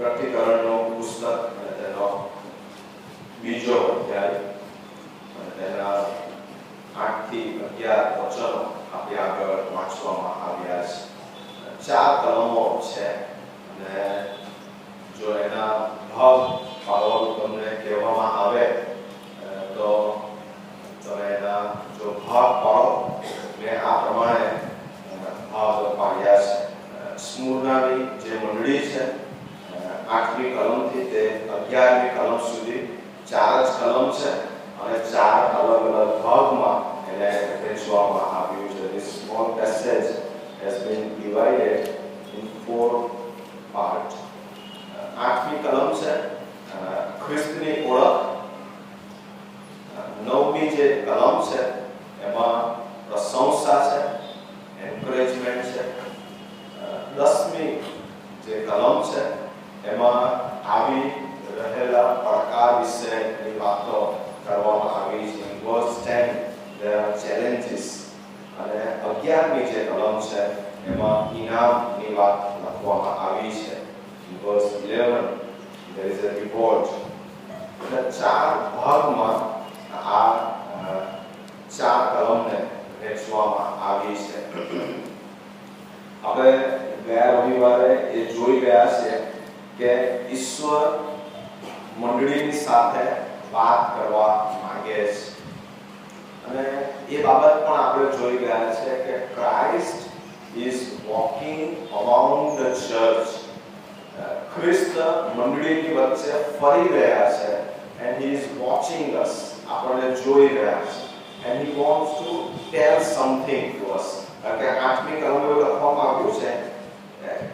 પ્રતિકરણનો પુસ્તક અને તેનો બીજો અધ્યાય અને તેના 8 થી 11 વચનો આપણે આગળ વાંચવામાં આવ્યા છે। 4 કલમો છે અને જો એના ભાવ પાડવાનું તમને કહેવામાં આવે તો તમે એના જો ભાગ પાડો મેં આ પ્રમાણે ભાગ પાડ્યા છે। સ્મૂર્નાની જે મંડળી છે 8મી કલમથી તે 11મી કલમ સુધી 4 જ કલમ છે અને 4 અલગ અલગ ભાગમાં એને વહેંચવામાં આવ્યું છે। This small passage has been divided in 4 parts। 8મી કલમ છે ખ્રિસ્તની ઓળખ। 9મી જે કલમ છે એમાં પ્રશંસા છે, એન્કરેજમેન્ટ છે। 10મી જે કલમ છે એમાં આવી રહેલા પડકાર વિશેની વાતો કરવામાં આવી છે। In verse 10 there are challenges અને 11મી જે કલમ છે એમાં ઇનામની વાત લખવામાં આવી છે। In verse 11 there is a reward। એટલે 4 ભાગમાં આ 4 કલમને વહેંચવામાં આવી છે। આપણે ગયા રવિવારે એ જોઈ ગયા છે કે ઈશ્વર મંડળીની સાથે વાત કરવા માંગે છે અને એ બાબત પણ આપણે જોઈ ગયા છે કે Christ is walking around the church. ખ્રિસ્ત મંડળીની વચ્ચે ફરી રહ્યા છે and he is watching us। આપણે જોઈ રહ્યા છે and he wants to tell something to us। કે 8મી કલમ એવું લખવામાં આવ્યું છે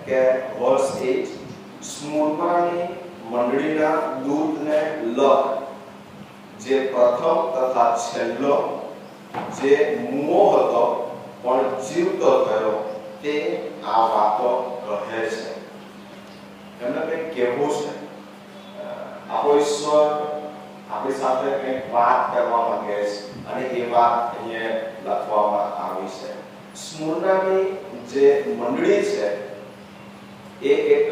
કે verse 8 સ્મૂર્નાની મંડળીના દૂતને લખ જે પ્રથમ તથા છેલ્લો જે મૂવો હતો પણ જીવતો થયો તે આ વાતો કહે છે। એમને કંઈક કહેવું છે। આપણો ઈશ્વર આપણી સાથે કંઈક વાત કરવા માંગે છે અને એ વાત અહીંયા લખવામાં આવી છે। સ્મૂર્નાની જે મંડળી છે એ એક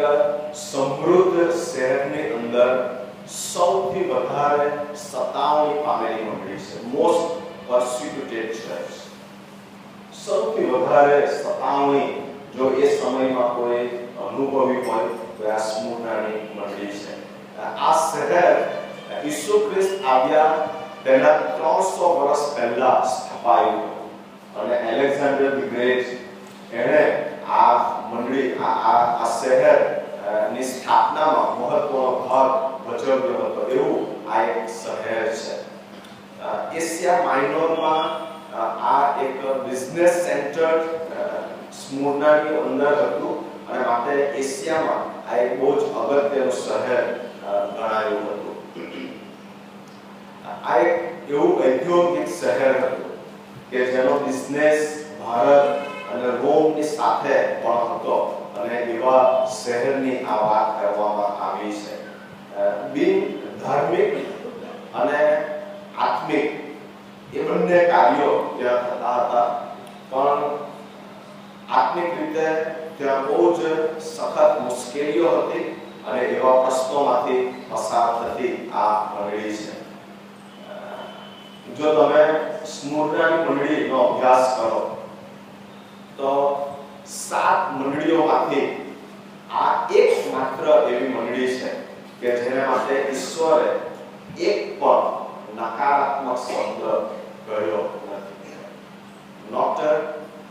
સમૃદ્ધ શહેરની અંદર સૌથી વધારે સતાવણી પામેલી મંડળી છે। Most persecuted church। સૌથી વધારે સતાવણી જો એ સમયમાં કોઈ અનુભવી હોય તો આ સ્મૂર્નાની મંડળી છે। આ શહેર ઈસુ ખ્રિસ્ત આવ્યા તેના 300 વર્ષ પહેલા સ્થપાયું અને એલેક્ઝાન્ડર ધ ગ્રેટ એણે આ મંડળી આ શહેર ની સ્થાપનામાં મહત્વનો ભાગ ભજવ્યો હતો એવું આ એક શહેર છે। એશિયા માઇનોરમાં આ એક બિઝનેસ સેન્ટર સ્મૂર્નાની અંદર હતું અને માટે એશિયામાં આ એક બહુ જ અગત્યનું શહેર ગણાયું હતું। આ એક એવું ઔદ્યોગિક શહેર હતું કે જેનો બિઝનેસ ભારત અને રોમની સાથે પણ હતો અને એવા શહેરની આ વાત કરવામાં આવી છે। બિન ધાર્મિક અને આત્મિક એ બંને કાર્યો ત્યાં થતા હતા પણ આત્મિક રીતે ત્યાં બહુ જ સખત મુશ્કેલીઓ હતી અને એવા પ્રશ્નોમાંથી પસાર થતી આ મંડળી છે। જો તમે સ્મૂર્નાની મંડળીનો અભ્યાસ કરો તો 7 મંડળીઓમાંથી આ એક માત્ર એવી મંડળી છે કે જેના માટે ઈશ્વરે એક પણ નકારાત્મક શબ્દ કહ્યો નથી। Not a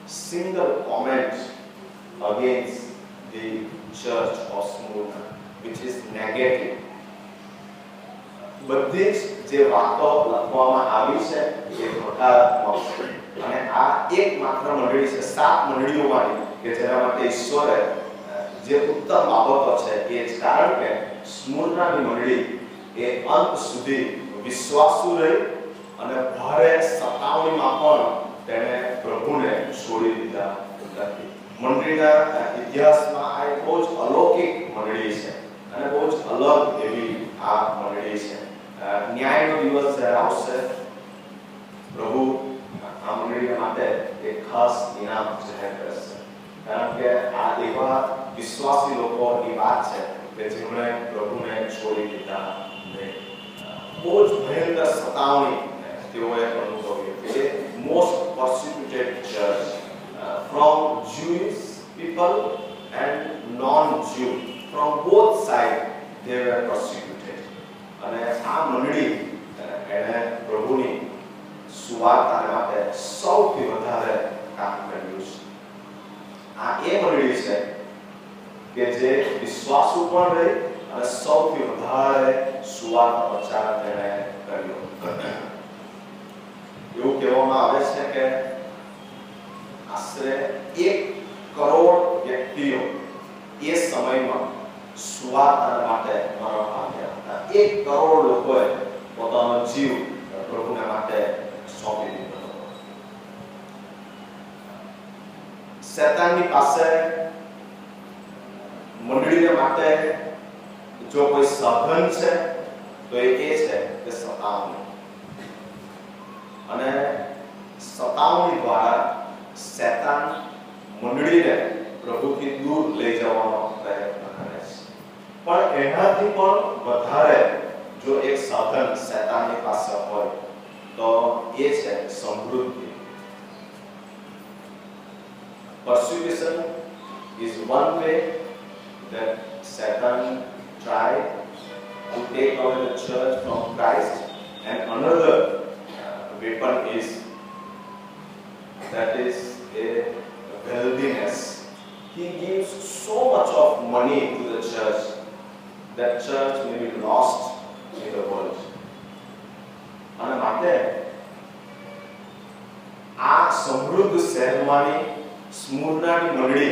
single comment against the church of Smyrna which is negative। બધી જે વાતો લખવામાં આવી છે એ હકારાત્મક છે અને આ એક માત્ર મંડળી છે 7 મંડળીઓમાંથી કે જેના માટે ઈશ્વરે જે ઉત્તમ બાબતો છે એ જ કારણ કે સ્મૂર્નાની મંડળી એ અંત સુધી વિશ્વાસુ રહી અને ભારે સતાવણીમાં પણ તેણે પ્રભુને છોડી દીધા નથી। મંડળીના ઇતિહાસમાં આ એક બહુ જ અલૌકિક મંડળી છે અને બહુ જ અલગ એવી આ મંડળી છે। ન્યાયનો દિવસ જ્યારે આવશે પ્રભુ આ મંડળી માટે એક ખાસ ઇનામ જાહેર કરશે કારણ કે આ એવા વિશ્વાસી લોકોની વાત છે કે જેમણે પ્રભુને છોડી દીધા નહીં. બહુ જ ભયંકર સતાવણી તેઓએ અનુભવી હતી. Most persecuted church from Jewish people and non-Jew, from both sides they were persecuted. અને આ મંડળી એણે પ્રભુની સુવાર્તા માટે સૌથી વધારે કામ કર્યું છે. આ એ મંડળી છે કે જે વિશ્વાસુ પણ રહી અને સૌથી વધારે સુવાર્તા પ્રચાર તેણે કર્યો. એવું કહેવામાં આવે છે કે આશરે 1 કરોડ વ્યક્તિઓ એ સમયમાં સુવાર્તા માટે મરણ પામ્યા હતા. 1 કરોડ લોકોએ પોતાનો જીવ પ્રભુને માટે સોંપી દીધો હતો. શેતાનની પાસે મંડળીને માટે જો કોઈ સાધન છે તો એ છે કે સતાવણી. અને સતાવણી દ્વારા શેતાન મંડળીને પ્રભુથી દૂર લઈ જવાનો પ્રયત્ન કરે છે. પણ એનાથી પણ વધારે જો એક સાધન શેતાનની પાસે હોય તો એ છે સમૃદ્ધિ. Persecution is one way that Satan tried to take away the church from Christ, and another weapon is a wealthiness. He gives so much of money to the church that church may be lost in the world. અને માટે આ સમૃદ્ધ શહેરમાંની સ્મૂર્નાની મંડળી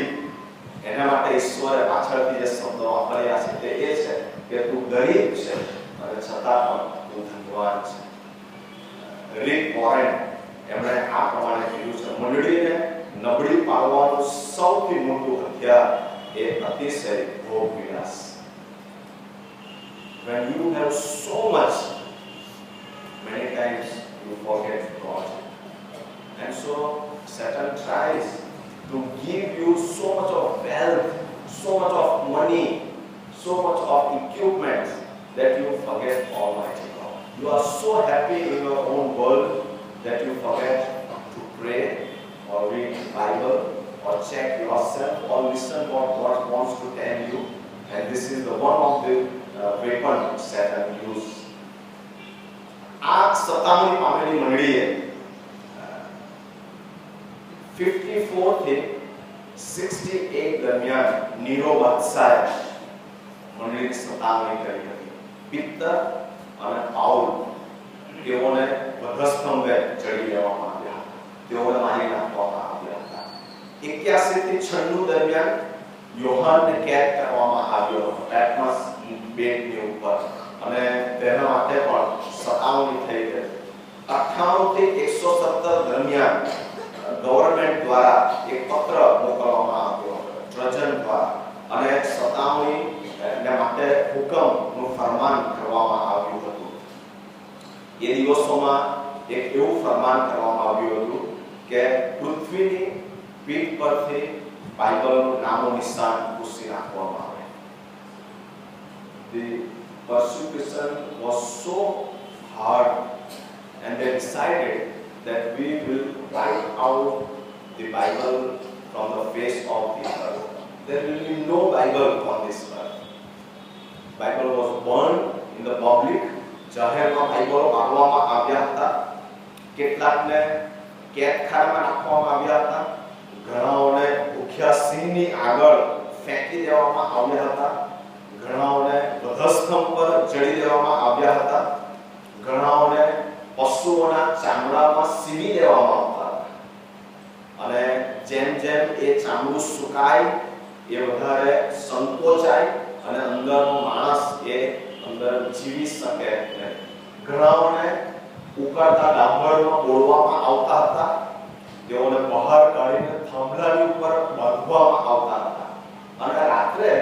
એના માટે ઈશ્વરે પાછળથી જે શબ્દો વાપર્યા છે તે એ છે કે તું ગરીબ છે અને છતાં પણ તું ધનવાન છે. રિક વોરેન એમણે આ પ્રમાણે કહ્યું છે, મંડળીને નબળી પાડવાનું સૌથી મોટું હથિયાર એ અતિશય ભોગ વિલાસ. When you have so much, many times you forget God. And so Satan tries to give you so much of wealth, so much of money, so much of equipment that you forget Almighty God. You are so happy in your own world that you forget to pray or read the Bible or check yourself or listen what God wants to tell you. And this is the one of the weapon Satan uses. આ સતાવણી પામેલી મંડળીએ 54 થી 68 દરમિયાન નીરો વત્સાએ મંડળીની સતાવણી કરી હતી. પિત્તર અને Paul તેઓને વધસ્તંભે ચડી લેવામાં આવ્યા હતા. તેઓને મારી નાખવામાં આવ્યા હતા. 81 થી 96 દરમિયાન યોહાનને કેદ કરવામાં આવ્યો હતો પેટમસ બેટની ઉપર અને તેના માટે પણ સતાવણી થઈ હતી. 98 થી 117 દરમિયાન ગવર્નમેન્ટ દ્વારા એક પત્ર મોકલવામાં આવ્યો હતો ટ્રજન દ્વારા અને સતાવણીને માટે હુકમનું ફરમાન કરવામાં આવ્યું હતું. એ દિવસોમાં એક એવું ફરમાન કરવામાં આવ્યું હતું કે પૃથ્વીની પીઠ પરથી બાઇબલનું નામો નિશાન ભૂંસી નાખવામાં આવે. The persecution was so hard and they decided that we will write out the Bible from the face of the earth. There will be no Bible on this earth. Bible was burned in the public. જાહેરમાં બાઇબલો પાડવામાં આવ્યા હતા. કેટલાકને કેદખાનામાં નાખવામાં આવ્યા હતા. ઘણાઓને ભૂખ્યા સિંહની આગળ ફેંકી દેવામાં આવ્યા હતા. ઘણાઓને વધસ્તંભ પર ચડી દેવામાં આવ્યા હતા. ઘણાઓને પશુઓના ચામડામાં સીવી દેવામાં આવતા હતા. અને જેમ જેમ એ ચામડું સુકાય એ વધારે સંકોચાય અને અંદરનો માણસ એ અંદર જીવી શકે નહીં. ઘણાઓને ઉકળતા ડાંભરમાં બોળવામાં આવતા હતા. તેઓને બહાર કાઢીને થાંભલાની ઉપર બાંધવામાં આવતા હતા અને રાત્રે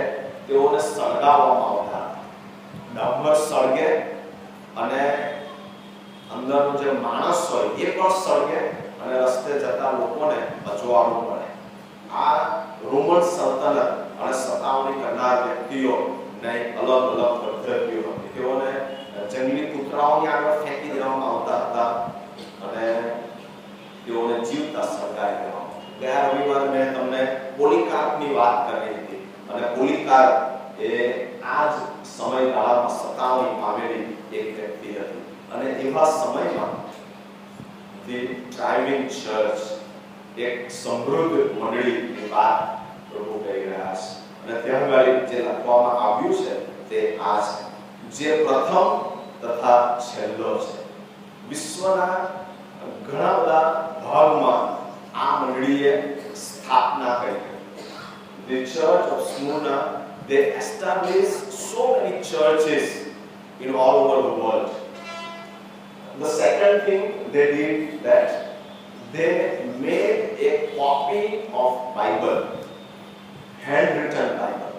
તેઓને સળગાવવામાં આવતા હતા. ડાંભર સળગે અને અંદરનો જે માણસ હોય એ પણ સળગે અને રસ્તે જતા લોકોને અજવાળવું પડે. આ રોમન સલ્તનત અને સતાવણી કરનાર વ્યક્તિઓ નહીં અલગ અલગ પદ્ધતિઓ હતી. તેઓને જંગલી કૂતરાઓની આગળ ફેંકી દેવામાં આવતા હતા અને તેઓને જીવતા સળગાવી દેવામાં. ગયા રવિવારે મેં તમને પોલિકાર્પની વાત કરી હતી અને પોલિકાર્પ એ આ જ સમયગાળામાં સતાવણી પામેલી એક વ્યક્તિ હતી અને એવા સમયમાં ધી ડ્રાઇવિંગ ચર્ચ એક સમૃદ્ધ મંડળીની વાત પ્રભુ કહી રહ્યા છે અને ત્યાં આગળ જે લખવામાં આવ્યું છે તે આ છે, જે પ્રથમ તથા છેલ્લો છે. વિશ્વના ઘણા બધા ભાગમાં આ મંડળીએ સ્થાપના કરી. The Church of Smyrna, they established so many churches in all over the world. The second thing they did that they made a copy of Bible, handwritten Bible.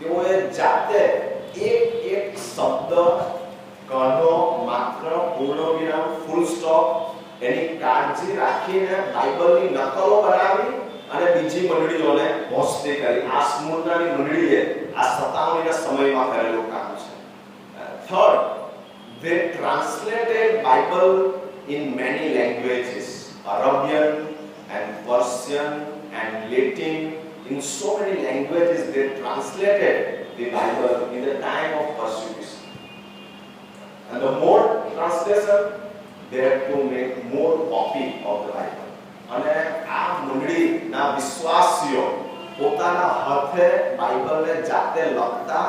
તેઓએ જાતે એક શબ્દ, કણો, માત્ર, પૂર્ણ વિરામ, ફૂલ સ્ટોપ એની કાળજી રાખીને બાઇબલની નકલો બનાવી અને બીજી મંડળીઓને પહોંચતી કરી. આ સ્મુર્નાની મંડળીએ આ સતાવણીના સમયમાં કરેલું કામ છે. Third, they translated Bible in many languages, Arabian and Persian and Latin. In so many languages they translated the Bible in the time of persecution. And the more translation, they had to make more copy of the Bible. અને આ મંડળીના વિશ્વાસીઓ પોતાના હાથે બાઇબલને જાતે લખતા,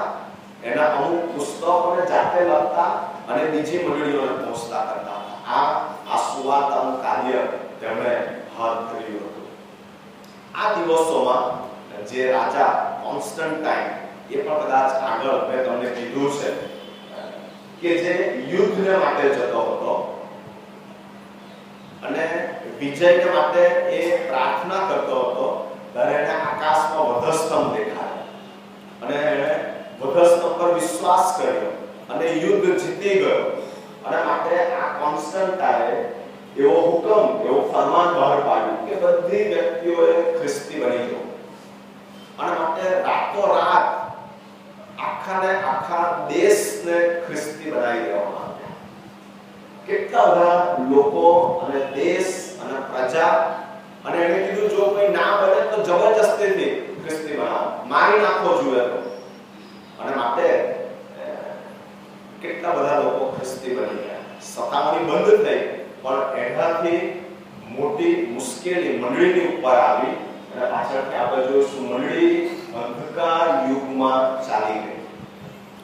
એના અમુક પુસ્તકોને જાતે લખતા અને બીજી મંડળીઓને પહોંચતા કરતા હતા. આ સુવાર્તાનું કાર્ય તેમણે હાથ ધર્યું હતું. આ દિવસોમાં જે રાજા કોન્સ્ટન્ટાઇન, એ પણ કદાચ આગળ મેં તમને કીધું છે કે જે યુદ્ધને માટે જતો હતો અને વિજયને માટે એ પ્રાર્થના કરતો હતો, ત્યારે એને આકાશમાં વધસ્તંભ દેખાયો અને એણે વધસ્તંભ પર વિશ્વાસ કર્યો અને યુદ્ધ જીતી ગયો. અને માટે આ કોન્સ્ટન્ટાઇને એવો હુકમ, એવો ફરમાન બહાર પાડ્યું કે બધી વ્યક્તિઓએ ખ્રિસ્તી બની જવું. અને માટે રાતોરાત આખા દેશને ખ્રિસ્તી બનાવી દેવામાં આવ્યા. કેટલા બધા લોકો અને દેશ અને પ્રજા, અને એને કીધું જો કોઈ ના બને તો જબરજસ્તીથી ખ્રિસ્તી બનાવો, મારી નાખો જોઈએ તો. અને માટે કેટલા બધા લોકો ખ્રિસ્તી બની ગયા. સતાવણી બંધ થઈ, પણ એનાથી મોટી મુશ્કેલી મંડળીની ઉપર આવી અને પાછળથી આપણે જોઈશું મંડળી અંધકાર યુગમાં ચાલી ગઈ.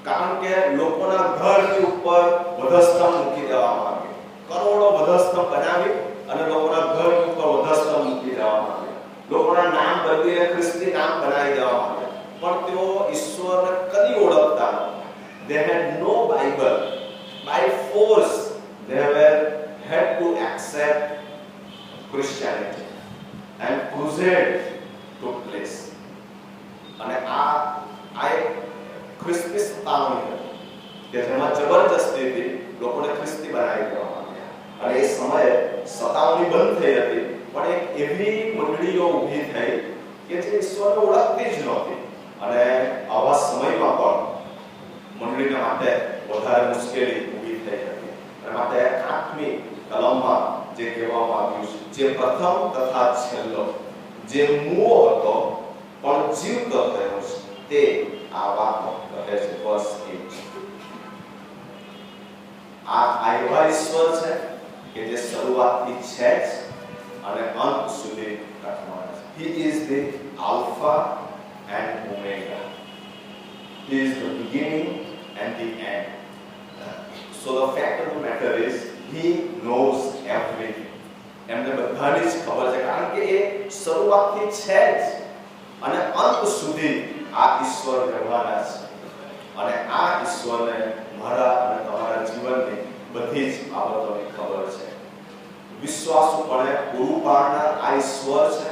કારણ કે લોકોના ઘરની ઉપર વધસ્તંભ મૂકી દેવામાં આવ્યો. કરોડો વધસ્તંભ બનાવી અને લોકોના ઘરની ઉપર વધસ્તંભ મૂકી દેવામાં આવ્યો. લોકોના નામ બદલીને ખ્રિસ્તી નામ બનાવી દેવામાં આવ્યા. પણ તેઓ ઈશ્વરને કદી ઓળખતા નહોતા. They had no Bible. By force they had to accept Christianity and crusade took place. અને આ એક ખ્રિસ્તી સતાવણી હતી કે જેમાં જબરજસ્તીથી લોકોને ખ્રિસ્તી બનાવી દેવામાં આવ્યા. અને એ સમયે સતાવણી બંધ થઈ હતી, પણ એક એવી મંડળીઓ ઊભી થઈ કે જે ઈશ્વરને ઓળખતી જ નહોતી. અને આવા સમયમાં પણ મંડળીના માટે વધારે મુશ્કેલી ઊભી થઈ હતી. અને માટે 8મી કલમમાં જે કહેવામાં આવ્યું છે, જે પ્રથમ તથા છેલ્લો, જે મૂવો હતો પણ જીવતો થયો છે, તે આ વાતો કહે છે. વર્સ 8. આ એવા ઈશ્વર છે કે જે શરૂઆતથી છે જ અને અંત સુધી રાખનાર છે. He is the Alpha and Omega. He is the beginning and the end. So the fact of the matter is, he knows everything. એમને બધાની જ ખબર છે, કારણ કે એ શરૂઆતથી છે જ અને અંત સુધી આ ઈશ્વર રહેવાના છે. અને આ ઈશ્વરને મારા અને તમારા જીવનની બધી જ બાબતોની ખબર છે. વિશ્વાસુપણે પૂરું પાડનાર આ ઈશ્વર છે,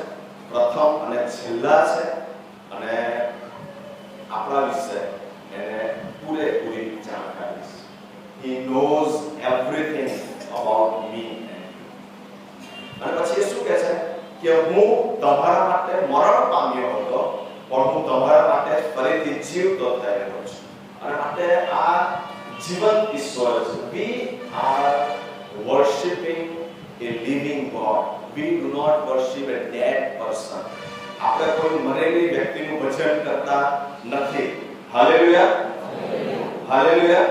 પ્રથમ અને છેલ્લા છે. અને આપણા વિશે એને પૂરેપૂરી જાણકારી છે. He knows everything about me. અને પછી એ શું કહે છે કે હું તમારા માટે મરણ પામ્યો હતો, પણ હું તમારા માટે ફરીથી જીવતો થયેલો છું. અને માટે આ જીવંત ઈશ્વર છે. We are worshiping a living God. We do not worship a dead person. આપણે કોઈ મરેલી વ્યક્તિનું ભજન કરતા નથી. Hallelujah, hallelujah.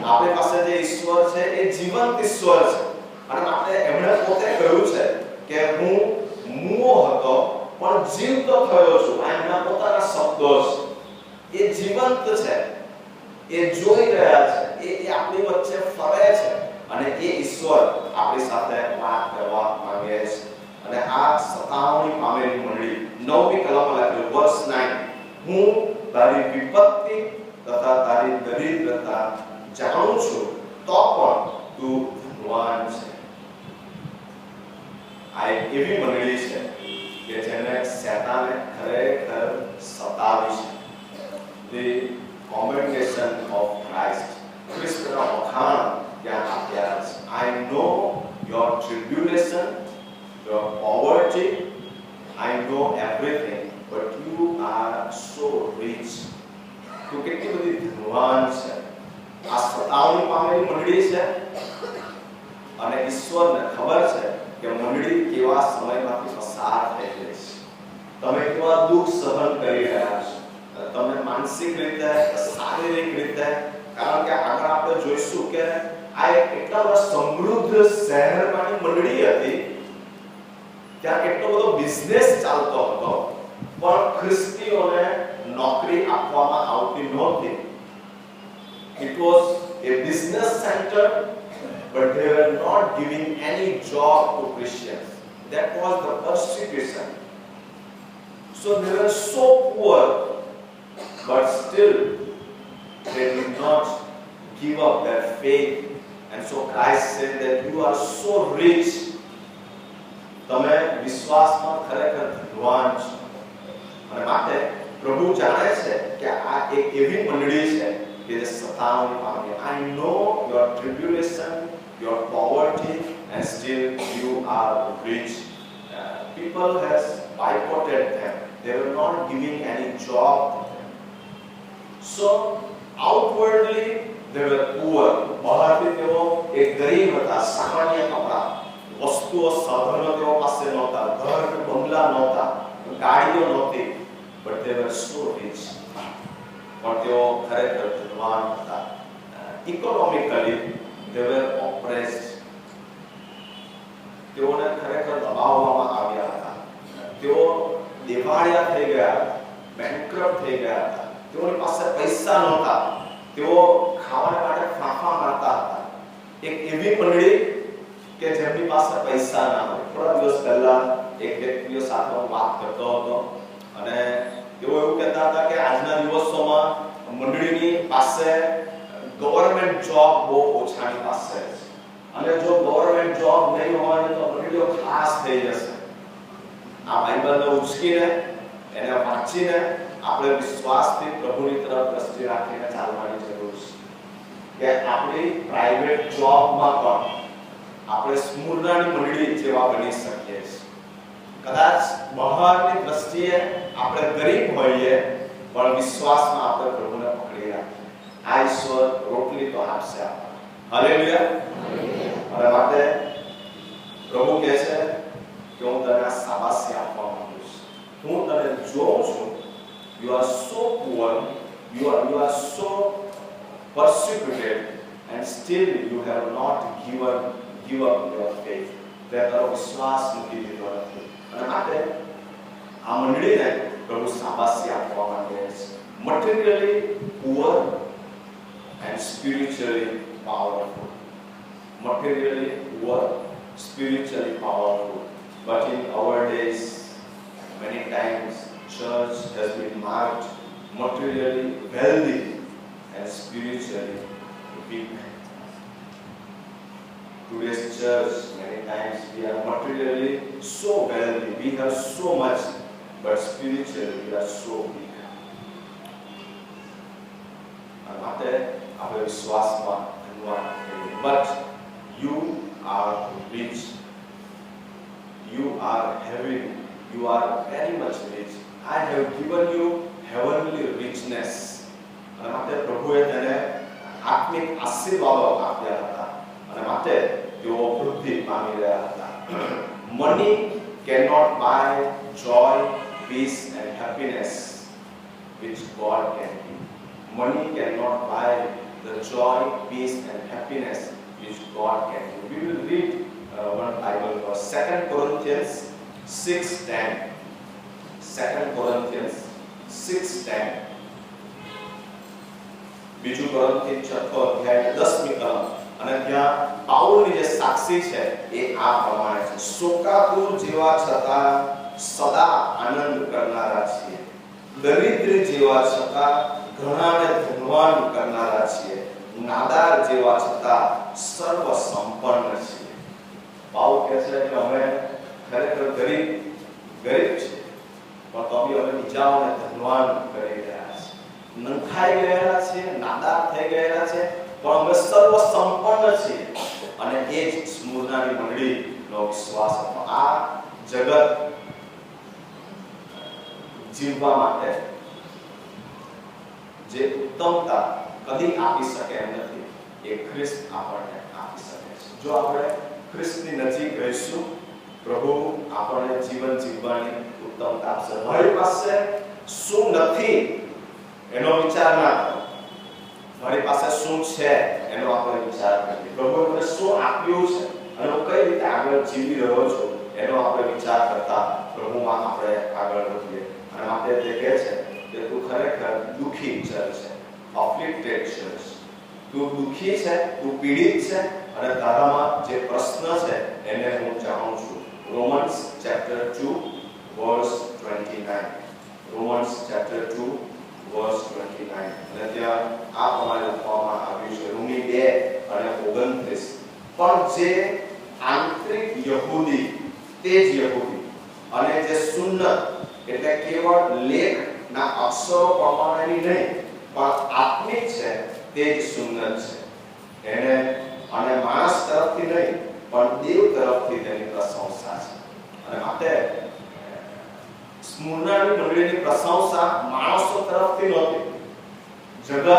આપણી પાસે જે ઈશ્વર છે એ જીવંત ઈશ્વર છે. અને આપણે એમણે પોતે કહ્યું છે કે હું મૂવો હતો પણ જીવતો થયો છું. આ એમના પોતાના શબ્દો છે. એ જીવંત છે, એ જોઈ રહ્યા છે, એ આપણી વચ્ચે ફરે છે અને એ ઈશ્વર આપણી સાથે વાત કરવા માંગે છે. અને આ સતાવણી પામેલી મંડળી 9મી કલમમાં લખેલું વર્સ 9, હું તારી વિપત્તિ તથા તારી દરિદ્રતા જાણું છું તો પણ તું ધનવાન છે. આ એવી મંડળી છે કે જેને શેતાને ખરેખર સતાવી છે. The commendation of Christ. Krishna વખાણ ત્યાં આપ્યા છે. I know your tribulation, your poverty, I know everything, but you are so rich. તું કેટલી બધી ધનવાન છે. આ સતાવણી પામેલી મંડળી છે અને ઈશ્વરને ખબર છે કે મંડળી કેવા સમયમાંથી પસાર થઈ રહી છે. તમે કેવા દુઃખ સહન કરી રહ્યા છો. તમે માનસિક રીતે, શારીરિક રીતે, કારણ કે આગળ આપણે જોઈશું કે આ એક એટલા બધા સમૃદ્ધ શહેરમાંની મંડળી હતી, ત્યાં કેટલો બધો બિઝનેસ ચાલતો હતો, પણ ખ્રિસ્તીઓને નોકરી આપવામાં આવતી નહોતી. It was a business center, but they were not giving any job to Christians. That was the persecution. So they were so poor, but still they did not give up their faith. And so Christ said that you are so rich. તમે વિશ્વાસમાં ખરેખર ધનવાન છો. અને માટે પ્રભુ જાણે છે કે આ એક એવી મંડળી છે કે જે સતાવણી પામી. I know your tribulation, your poverty, and still you are rich. People has boycotted them. They were not giving any job to them. So outwardly they were poor. બહારથી તેઓ એક ગરીબ હતા, સામાન્ય કપડા, વસ્તુઓ, સાધનો તેઓ પાસે નહોતા, ઘર બંગલા નહોતા, ગાડીઓ નહોતી, but they were so rich. પણ તેઓ ખરેખર ધનવાન હતા. Economically they were oppressed. તેઓને ખરેખર દબાવવામાં આવ્યા હતા. તેઓ દિવાળિયા થઈ ગયા હતા, બેન્કરપ્ટ થઈ ગયા હતા. તેઓની પાસે પૈસા નહોતા. તેઓ ખાવાના માટે ફાંફા મારતા હતા. એક એવી મંડળી કે જેમની પાસે પૈસા ના હોય. થોડા દિવસ પહેલા એક વ્યક્તિઓ સાથે હું વાત કરતો હતો અને તેઓ એવું કહેતા હતા કે આજના દિવસોમાં મંડળીની પાસે ગવર્નમેન્ટ જોબ બહુ ઓછાની પાસે છે અને જો ગવર્નમેન્ટ જોબ નહીં હોય તો મંડળીઓ ખાસ થઈ જશે. આ બાઇબલને ઉચકીને એને વાંચીને આપણે વિશ્વાસથી પ્રભુની તરફ દ્રષ્ટિ રાખીને ચાલવાની જરૂર છે કે આપણી પ્રાઇવેટ જોબમાં પણ આપણે સ્મૂર્ણાની મંડળી જેવા બની શકીએ છીએ. કદાચ બહારની દ્રષ્ટિએ આપણે ગરીબ હોઈએ પણ વિશ્વાસમાં આપણે પ્રભુને પકડી રાખીએ. આ ઈશ્વર રોટલી તો આપશે આપણને. હાલેલુયા. અને માટે પ્રભુ કહે છે કે હું તને આ શાબાશી આપવા માંગુ છું. હું તને જોઉં છું. You are so poor, you are so persecuted, and still you have not give up your faith. તે તારો વિશ્વાસ મૂકી દીધો નથી. અને માટે આ મંડળીને પ્રભુ શાબાશી આપવા માંગે છે. Materially poor and spiritually powerful. Materially poor, spiritually powerful. But in our days, many times church has been marked materially wealthy and spiritually weak. Today's church, many times we are materially so wealthy, we have so much, but spiritually we are so weak. And માટે આપણે વિશ્વાસમાં ધનવાન થઈએ. But you are rich. You are having, you are very much rich. I have given you heavenly richness. અને માટે પ્રભુએ તેને આત્મિક આશીર્વાદો આપ્યા હતા અને માટે તેઓ વૃદ્ધિ પામી રહ્યા હતા. Money cannot buy joy, peace and happiness which God can give. Money cannot buy the joy, peace and happiness which God can give. We will read one Bible verse, 2 Corinthians 6:10. 2 Corinthians 6:10. બીજું કોરિન્થી 6 અધ્યાય 10મી કલમ અને ત્યાં પાઉલની જે સાક્ષી છે એ આ પ્રમાણે છે. શોકાતુર જેવા છતાં સદા આનંદ કરનારા છીએ, દરિદ્ર જેવા છતાં ઘણાને ધનવાન કરનારા છીએ, નાદાર જેવા છતાં સર્વ સંપન્ન છીએ. પાઉલ કહે છે કે અમે ખરેખર ગરીબ છીએ પણ તો બી અમે બીજાઓને ધનવાન કરી રહ્યા છીએ, નંખાઈ ગયેલા છીએ, નાદાર થઈ ગયેલા છે પણ અમે સર્વ સંપન્ન છીએ. અને એ જ સ્મુરનાની મંડળીનો વિશ્વાસ હતો. આ જગત જીવવા માટે જે ઉત્તમતા કદી આપી શકે એમ નથી એ ખ્રિસ્ત આપણને આપી શકે છે. જો આપણે ખ્રિસ્તની નજીક રહીશું પ્રભુ આપણને જીવન જીવવાની ઉત્તમતા આપશે. મારી પાસે શું નથી એનો વિચાર ના કરો, મારી પાસે શું છે એનો આપણે વિચાર કરીએ. પ્રભુએ મને શું આપ્યું છે અને હું કઈ રીતે આગળ જીવી રહ્યો છું એનો આપણે વિચાર કરતા પ્રભુમાં આપણે આગળ વધીએ. અને માટે તે કહે છે કે તું ખરેખર દુઃખી ચલ છે, અફ્લિક્ટેડ છે, તું દુઃખી છે, તું પીડિત છે અને તારામાં જે પ્રશ્ન છે એને હું જાણું છું. Romans chapter 2 verse 29. Romans chapter 2 verse 29. અને ત્યાં આ પ્રમાણે લખવામાં આવ્યું છે રોમી 2 અને 29. પણ જે આંતરિક યહૂદી તે જ યહૂદી અને જે સુન્નત એટલે કેવળ લેખના અક્ષરો પ્રમાણેની નહીં પણ આત્મિક છે તે જ સુન્નત છે. એને અને માણસ તરફથી નહીં પણ દેવ તરફથી તેની પ્રશંસા છે. અને માટે સ્મુરનાની મંડળીની પ્રશંસા માણસો તરફથી નહોતી. જગત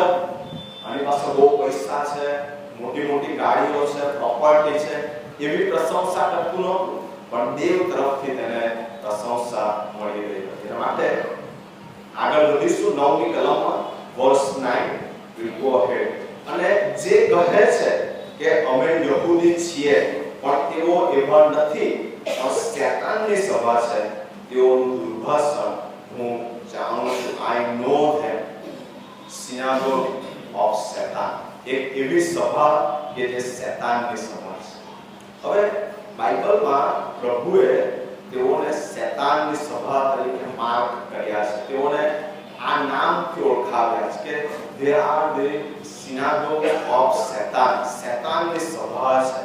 આની પાસે બહુ પૈસા છે, મોટી મોટી ગાડીઓ છે, પ્રોપર્ટી છે એવી પ્રશંસા કરતું નહોતું પણ દેવ તરફથી તેને પ્રશંસા મળી રહી હતી. એના માટે આગળ વધીશું 9મી કલમમાં verse 9 will go ahead. અને જે કહે છે કે અમે યહૂદી છીએ પણ તેઓ એવા નથી પણ શેતાનની સભા છે તેઓનું દુર્ભાષણ હું જાણું છું. આઈ નો ધેમ. synagogue of Satan. એક એવી સભા કે જે શેતાનની સભા છે. હવે બાઇબલમાં પ્રભુએ તેઓને શેતાનની સભા તરીકે માર્ક કર્યા છે. તેઓને આ નામથી ઓળખાવ્યા છે કે they are the synagogue of Satan. શેતાનની સભા છે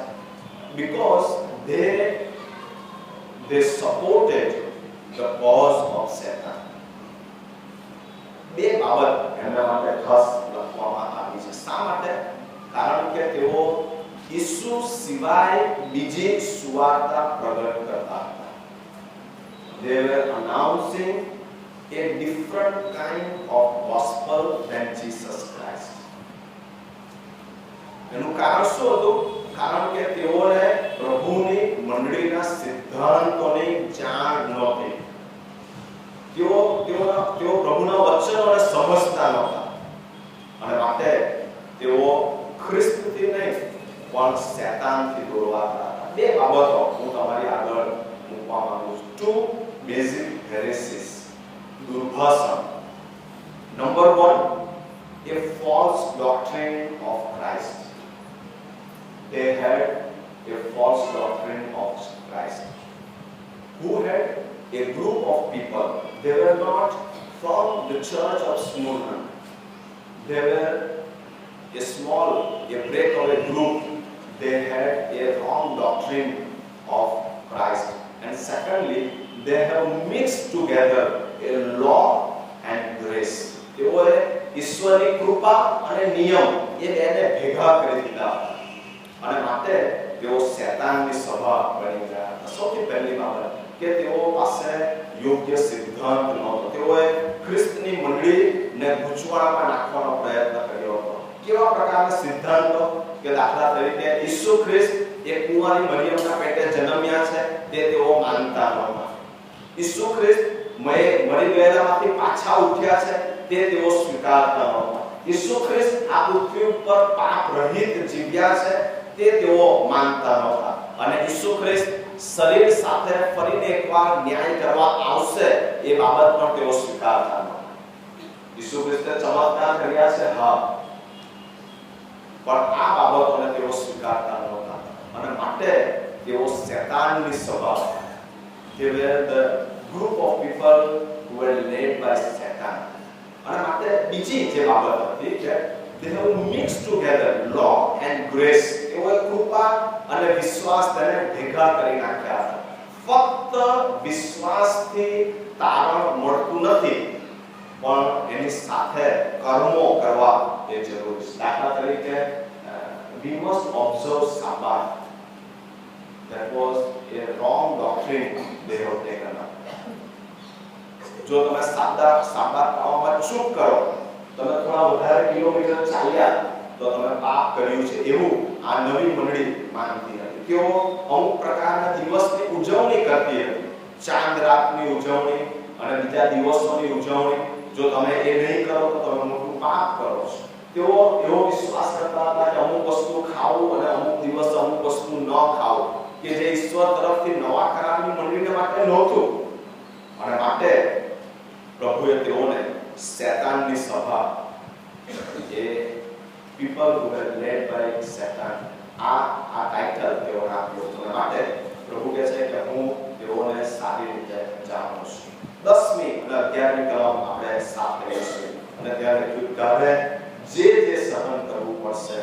because they supported the cause of Satan. બે બાબત એમના માટે ખાસ લખવામાં આવી છે. શા માટે? કારણ કે તેઓ ઈસુ સિવાય બીજી સુવાર્તા પ્રગટ કરતા હતા. They were announcing a different kind of gospel than Jesus Christ. એનું કારણ શું હતું? કારણ કે તેઓને પ્રભુની મંડળીના સિદ્ધાંતોની જાણ નહોતી. તેઓ પ્રભુના વચનોને સમજતા નહોતા અને માટે તેઓ ખ્રિસ્તથી નહીં પણ શેતાનથી દોરવાતા હતા. બે બાબતો હું તમારી આગળ મૂકવા માંગુ છું. ટુ બેઝિક હેરેસીસ, દુર્ભાષણ. Number 1, a false doctrine of Christ. They had a false doctrine of Christ. Who had a group of people. They were not from the church of Smyrna. They were a breakaway group. They had a wrong doctrine of Christ. And secondly, they have mixed together a law and grace. તેઓએ ઈશ્વરની કૃપા અને નિયમ એ બેને ભેગા કરી દીધા અને માટે તેઓ શેતાનની સભા બની ગયા હતા. સૌથી પહેલી બાબત કે તેઓ પાસે યોગ્ય સિદ્ધાંત નહોતો. તેઓએ ખ્રિસ્તની મંડળીને ગૂંચવણમાં નાખવાનો પ્રયત્ન કર્યો હતો. કેવા પ્રકારના સિદ્ધાંતો કે દાખલા તરીકે ઈસુ ખ્રિસ્ત એક કુંવારી મરિયમના પેટે જન્મ્યા છે તે તેઓ માનતા નહોતા. ઈસુ ખ્રિસ્ત મરી ગયેલામાંથી પાછા ઉઠ્યા છે તે તેઓ સ્વીકારતા નહોતા. ઈસુ ખ્રિસ્ત આ પૃથ્વી ઉપર પાપ રહિત જીવ્યા છે તે તેઓ માનતા નહોતા. અને ઈસુ ખ્રિસ્ત શરીર સાથે ફરીને એકવાર ન્યાય કરવા આવશે એ બાબત પણ તેઓ સ્વીકારતા નહોતા. ઈસુ ખ્રિસ્તે ચમત્કાર કર્યા છે, હા, પણ આ બાબતોને તેઓ સ્વીકારતા નહોતા અને માટે તેઓ શેતાનની સભા હતા. They were the group of people who were led by Satan. અને માટે બીજી જે બાબત હતી કે they have mixed together law and grace. એવો કૃપા અને વિશ્વાસ તેને ભેગા કરી નાખ્યા હતા. ફક્ત વિશ્વાસથી તારણ મળતું નથી, પણ એની સાથે કર્મો કરવા એ જરૂરી છે. દાખલા તરીકે we must observe Sabbath. That was a wrong doctrine they have taken up. જો તમે સાબત પાળવામાં ચૂક કરો, તમે થોડા વધારે કિલોમીટર ચાલ્યા તો તમે પાપ કર્યું છે એવું આ નવી મંડળી માનતી હતી. તેઓ અમુક પ્રકારના દિવસની ઉજવણી કરતી હતી, ચાંદ રાતની ઉજવણી અને બીજા દિવસોની ઉજવણી. જો તમે એ નહીં કરો તો તમે મોટું પાપ કરો છો. તેઓ એવો વિશ્વાસ કરતા હતા કે અમુક વસ્તુ ખાવું અને અમુક દિવસ અમુક વસ્તુ ન ખાવું, કે જે ઈશ્વર તરફથી નવા કરારની મંડળીને માટે નહોતું. અને માટે પ્રભુએ તેઓને શેતાનની સભા, એ people who were led by Satan, આ ટાઇટલ તેઓને આપ્યું હતું. અને માટે પ્રભુ કહે છે કે હું તેઓને સારી રીતે જાણું છું. 10મી અને 11મી કલમ આપણે સાફ કરીશું અને ત્યાં લખ્યું તારે જે સહન કરવું પડશે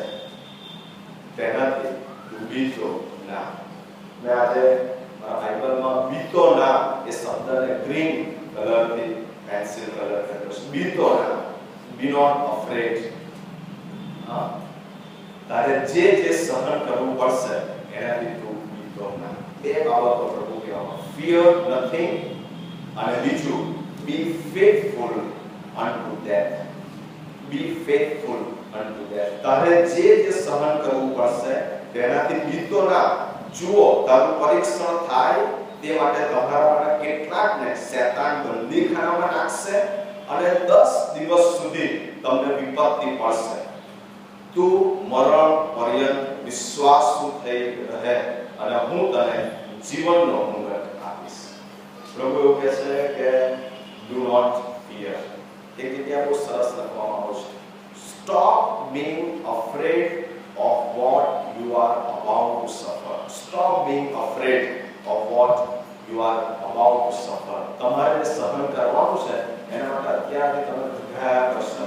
તેનાથી તું બીતો ના. મેં આજે મારા બાઇબલમાં બીતો ના એ શબ્દને ગ્રીન કલરથી પેન્સિલ કલર કર્યો છે. બીતો ના, બી નોટ અફ્રેડ. તારે જે સહન કરવું પડશે એનાથી તું બીતો ના. બે બાબતો પ્રભુ કહેવામાં, ફિયર નથિંગ અને બીજું બી ફેithful unto death. બી ફેithful unto death. તારે જે સહન કરવું પડશે તેનાથી બીતો ના. જુઓ, તારું પરીક્ષણ થાય તે માટે તમારામાંના કેટલાકને શેતાન બંદીખાનામાં નાખશે અને 10 દિવસ સુધી તમને વિપત્તિ પડશે. તું મરણ પર્યંત વિશ્વાસુ થઈ રહે અને હું તને જીવનનો મુહૂર્ત આપીશ. પ્રભુ એવું કહે છે કે do not fear. એક જગ્યાએ બહુ સરસ લખવામાં આવ્યું છે, stop being afraid of what you are about to suffer. Stop being afraid of what you are about to suffer. તમારે સહન કરવાનું છે એના માટે અત્યારે તમે ગભરાયા કરશો.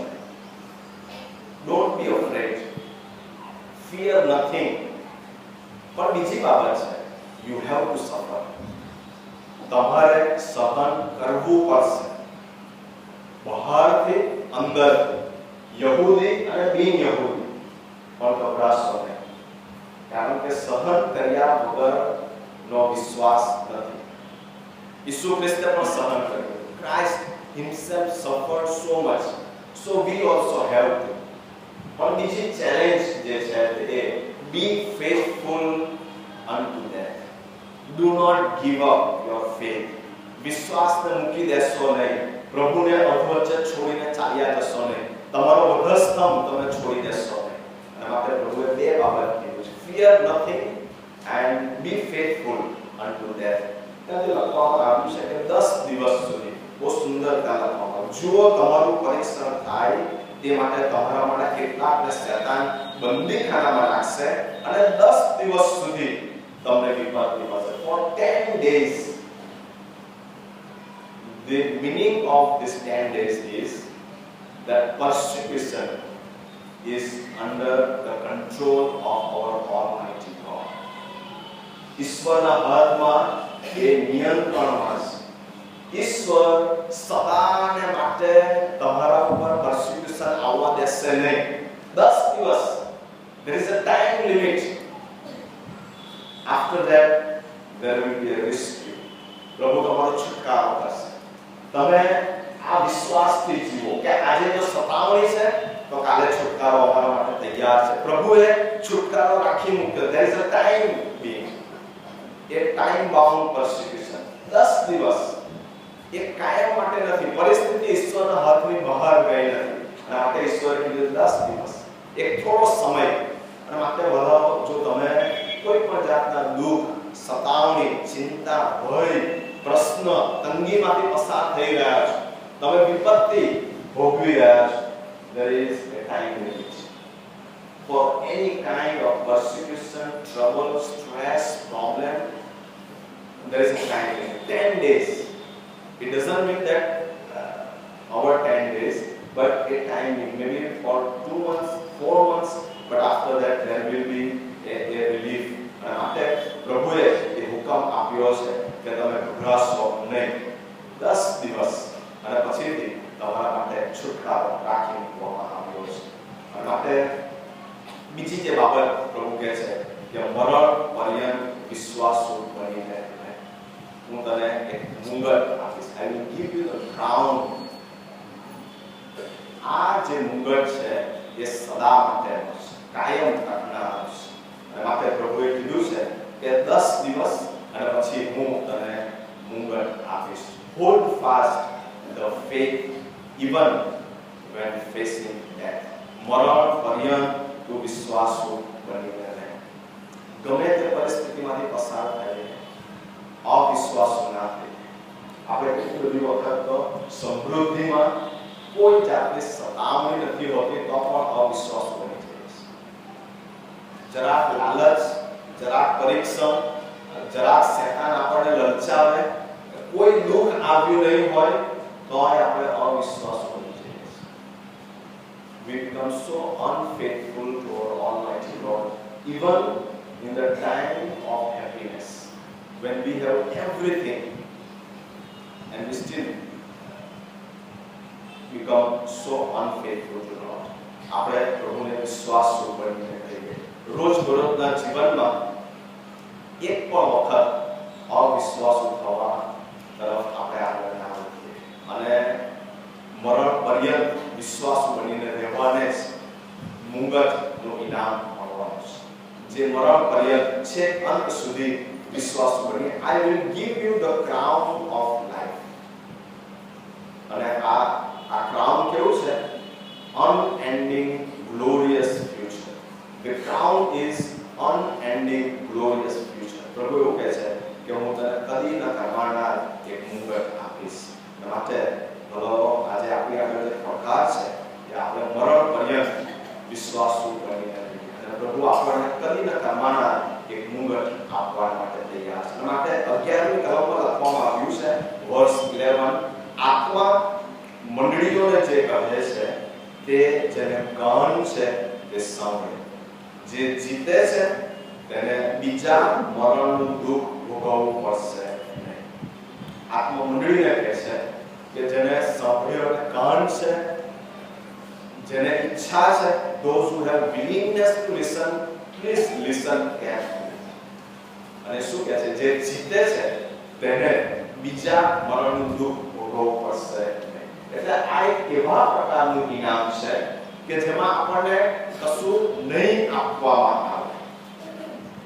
Don't be afraid. Fear nothing. પણ બીજી બાબત છે, you have to suffer. તમારે સહન કરવું પડશે. બહારથી અંદર, યહૂદી અને બિન યહૂદી પણ ગભરાશો નહીં, કારણ કે સહન કર્યા વગરનો વિશ્વાસ નથી. ઈસુ ખ્રિસ્તે પણ સહન કર્યું. Christ himself suffered so much, so we also have to. પણ બીજી ચેલેન્જ જે છે તે be faithful unto death. Do not give up your faith. વિશ્વાસને મૂકી દેશો નહીં. પ્રભુને અધવચ્ચે છોડીને ચાલ્યા જશો નહીં. તમારો વધસ્તંભ તમે છોડી દેશો નહીં. અને માટે પ્રભુએ બે બાબત કીધું છે, fear nothing and be faithful unto death. ત્યાંથી લખવામાં આવ્યું છે કે 10 દિવસ સુધી, બહુ સુંદર ત્યાં લખવામાં આવ્યું, જુઓ તમારું પરીક્ષણ થાય તે માટે તમારામાંના કેટલાકને શેતાન બંદીખાનામાં નાખશે અને 10 દિવસ સુધી તમને વિપત્તિ મળશે. For 10 days. The meaning of this 10 days is that persecution is under the control of our Almighty God. ઈશ્વરના હાથમાં એ નિયંત્રણમાં છે. ઈશ્વર સદાને માટે તમારા ઉપર persecution આવવા દેશે નહીં. 10 દિવસ. There is a time limit. After that there will be a rescue. પ્રભુ તમારો છુટકારો કરશે. તમે આ વિશ્વાસથી જીવો કે આજે જો સતાવણી છે તો કાલે છુટકારો અમારા માટે તૈયાર છે. પ્રભુએ છુટકારો રાખી મૂક્યો. there is a time being, a time bound persecution. 10 દિવસ એ કાયમ માટે નથી. પરિસ્થિતિ ઈશ્વરના હાથની બહાર ગઈ નથી અને માટે ઈશ્વરે કીધું 10 દિવસ, એક થોડો સમય. અને માટે વલાઓ, જો તમે કોઈ પણ જાતના દુઃખ, સતાવણી, ચિંતા, ભય, પ્રશ્ન, તંગીમાંથી પસાર થઈ રહ્યા છો, તમે વિપત્તિ ભોગવી રહ્યા છો, there is a time limit for any kind of persecution, trouble, stress, problem. There is a time limit. 10 days. It doesn't mean that our 10 days, but a time limit, maybe for 2 months, 4 months, but after that there will be a relief. અને માટે પ્રભુએ એ હુકમ આપ્યો છે કે તમે ગભરાશો નહીં. 10 દિવસ અને પછીથી તમારા માટે છુટકારો રાખી મૂકવામાં આવ્યો છે. અને માટે બીજી જે બાબત પ્રભુ કહે છે કે મરણ પર્યંત વિશ્વાસુ બનીને રહે. હું તને એક મુંગટ આપીશ. I will give you the crown. આ જે મુંગટ છે એ સદા માટેનો છે, કાયમ ટકનારો છે. અને માટે પ્રભુએ કીધું છે કે 10 દિવસ અને પછી હું તને મુંગટ આપીશ. Hold fast the faith even when facing death. મરણ પર્યંત તું વિશ્વાસુ બનીને રહે. ગમે તે પરિસ્થિતિમાંથી પસાર થાય, અવિશ્વાસુ ના થાય. આપણે કેટલી બધી વખત તો સમૃદ્ધિમાં કોઈ જાતની સતાવણી નથી હોતી તો પણ અવિશ્વાસુ બની જાય છે. જરાક લાલચ, જરાક પરીક્ષણ, જરાક શેતાન આપણને લલચાવે, કોઈ દુઃખ આવ્યું નહીં હોય તો આપણે અવિશ્વાસુ બની જઈએ છીએ. We become so unfaithful to our Almighty Lord even in the time of happiness, when we have everything, and we still become so unfaithful to God. આપણે પ્રભુને વિશ્વાસુ બનીને રહીએ. રોજબરોજના જીવનમાં એક પણ વખત અવિશ્વાસુ થવા તરફ આપણે આગળ ના વધીએ અને મરણ પર્યંત વિશ્વાસુ બનીને રહેવાને જ મુંગટનું ઇનામ મળવાનું છે. જે મરણ પર્યંત છે અંત સુધી વિશ્વાસુ બની, I will give you the crown of life. અને આ ક્રાઉન કેવું છે? Unending glorious future. The crown is unending glorious future. પ્રભુ એવું કહે છે કે હું તને કદી ન કરવાનાર એક મુંગટ આપીશ. માટે ભલો આજે આપણી આગળ જે પડકાર છે કે આપણે મરણ પર્યંત વિશ્વાસુ બનીને રહીએ અને પ્રભુ આપણને કદી ન કરવાનાર એક મુંગટ આપવા માટે તૈયાર છે. માટે 11મી કલમમાં લખવામાં આવ્યું છે વર્સ 11, આત્મા મંડળીઓને જે કહે છે તે જેને ગહન છે તે સાંભળે, જે જીતે છે તેને બીજા મરણનું દુઃખ ભોગવવું પડશે નહીં. આત્મા મંડળીને કહે છે કે જેને સાંભળ્યો અને ગહન છે, જેને ઈચ્છા છે, those who have willingness to listen, please listen carefully. અને શું કહે છે? જે જીતે છે તેને બીજા મરણનું દુઃખ ભોગવવું પડશે નહીં. એટલે આ એક એવા પ્રકારનું ઇનામ છે કે જેમાં આપણને કશું નહીં આપવામાં આવે,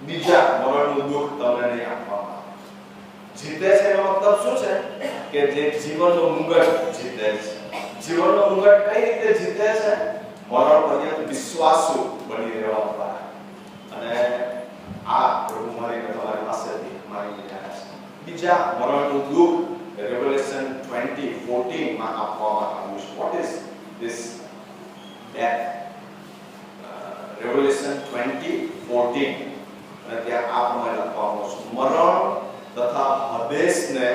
બીજા મરણનું દુઃખ તમને નહીં આપવામાં આવે. જીતે છે એનો મતલબ શું છે? કે જે જીવનનો મુંગટ જીતે છે. જીવનનો મુંગટ કઈ રીતે જીતે છે? મરણ પર્યંત વિશ્વાસુ બની રહેવા દ્વારા. અને આ પ્રભુ મારી તમારી પાસેથી માંગી રહ્યા છે. બીજા મરણનું દુઃખ Revelation 20:14 માં આપવામાં આવ્યું છે. What is this death? Revelation 20:14 અને ત્યાં આ પ્રમાણે લખવામાં છે, મરણ તથા હદેસને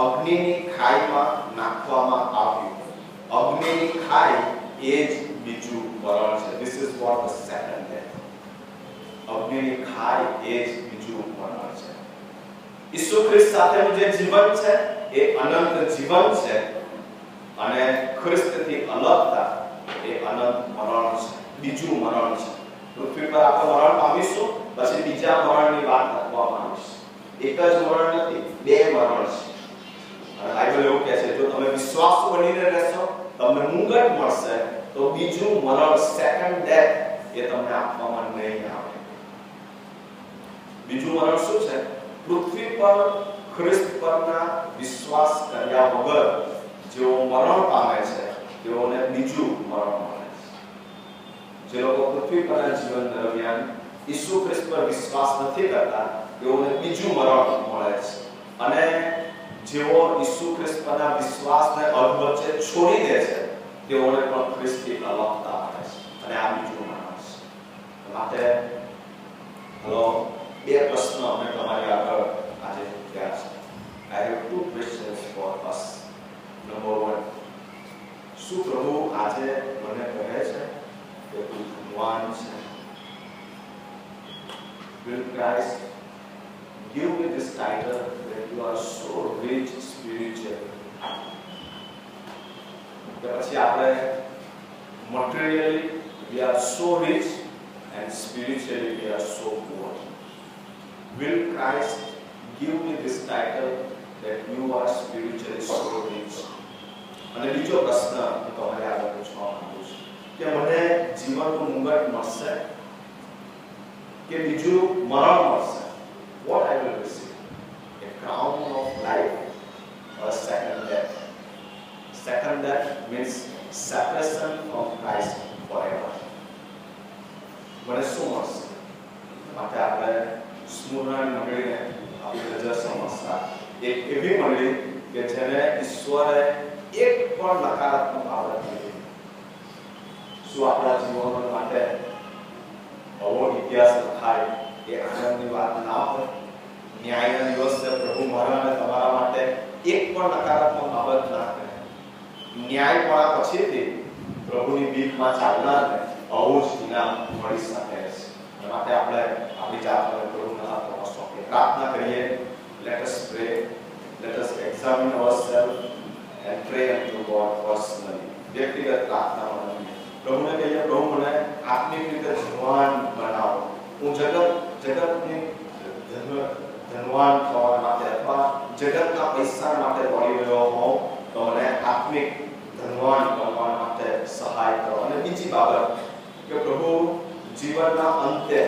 અગ્નિની ખાઈમાં નાખવામાં આવ્યું. અગ્નિની ખાઈ એ જ બીજું મરણ છે. This is what the second death. અગ્નિની ખાઈ એ જ બીજું મરણ છે. ઈસુ ખ્રિસ્ત સાથેનું જે જીવન છે એ અનંત જીવન છે અને ખ્રિસ્તથી અલગતા એ અનંત મરણ છે, બીજું મરણ છે. પૃથ્વી પર આપણે મરણ પામીશું, પછી બીજા મરણની વાત કરવામાં આવશે. એક જ મરણ નથી, બે મરણ છે. અને બાઇબલ એવું કહે છે જો તમે વિશ્વાસુ બનીને રહેશો, તમને મુંગટ મળશે, તો બીજું મરણ, સેકન્ડ ડેથ એ તમને આપવામાં નહીં આવે. બીજું મરણ શું છે? પૃથ્વી પર ખ્રિસ્ત પરના વિશ્વાસ કર્યા વગર જેઓ મરણ પામે છે તેઓને બીજું મરણ મળે છે. જે લોકો પૃથ્વી પરના જીવન દરમિયાન ઈસુ ખ્રિસ્ત પર વિશ્વાસ નથી કરતા તેઓને બીજું મરણ મળે છે. અને જેઓ ઈસુ ખ્રિસ્ત પરના વિશ્વાસને અર્ધ વચ્ચે છોડી દે છે તેઓને પણ ખ્રિસ્તથી અલગતા મળે છે, અને આ બીજું મરણ છે. માટે હલો, બે પ્રશ્ન અમે તમારી આગળ આજે મૂક્યા છે. I have two questions for us. Number one, શું પ્રભુ આજે મને કહે છે કે તું ધનવાન છે? Will Christ give me this title that you are so rich spiritually? કે પછી આપણે materially we are so rich and spiritually we are so poor. Will Christ give me this title that you are spiritually so rich? અને બીજો પ્રશ્ન હું તમારે આગળ પૂછવા માંગુ છું કે મને જીવનનું મુંગટ મળશે કે બીજું મરણ મળશે? What I will receive? A crown of life or a second death? Second death means separation from Christ forever. મને શું મળશે? માટે આપણે સ્મૃતિ મંડળીને આપણી નજર સમજતા એક એવી મંડળી કે જેને ઈશ્વરે એક પણ નકારાત્મક બાબત નથી. શું આપણા જીવન માટે આવો ઇતિહાસ લખાય એ આનંદની વાત ના હોય? ન્યાયના દિવસે પ્રભુ મારા અને તમારા માટે એક પણ નકારાત્મક બાબત ના કરે. ન્યાય મળ્યા પછીથી પ્રભુની બીકમાં ચાલનારને આવું જ ઇનામ મળી શકે છે. માટે આપણે આપણી જાતને પ્રભુના હાથમાં સોંપીએ, પ્રાર્થના કરીએ. Let us pray. Let us examine ourselves and pray unto God personally. વ્યક્તિગત પ્રાર્થનામાં કરીએ. પ્રભુને કહીએ, પ્રભુ મને આત્મિક રીતે ધનવાન બનાવો. હું જગતની ધનવાન થવા માટે અથવા જગતના પૈસા માટે દોડી રહ્યો હોઉં તો મને આત્મિક ધનવાન બનવા માટે સહાય કરો. અને બીજી બાબત કે પ્રભુ જીવનના અંતે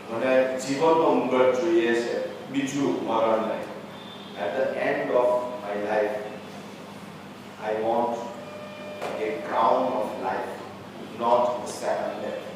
મને જીવનનો મુંગટ જોઈએ છે, બીજું મરણ નહીં. At the end of my life, I want a crown of life, not the second death.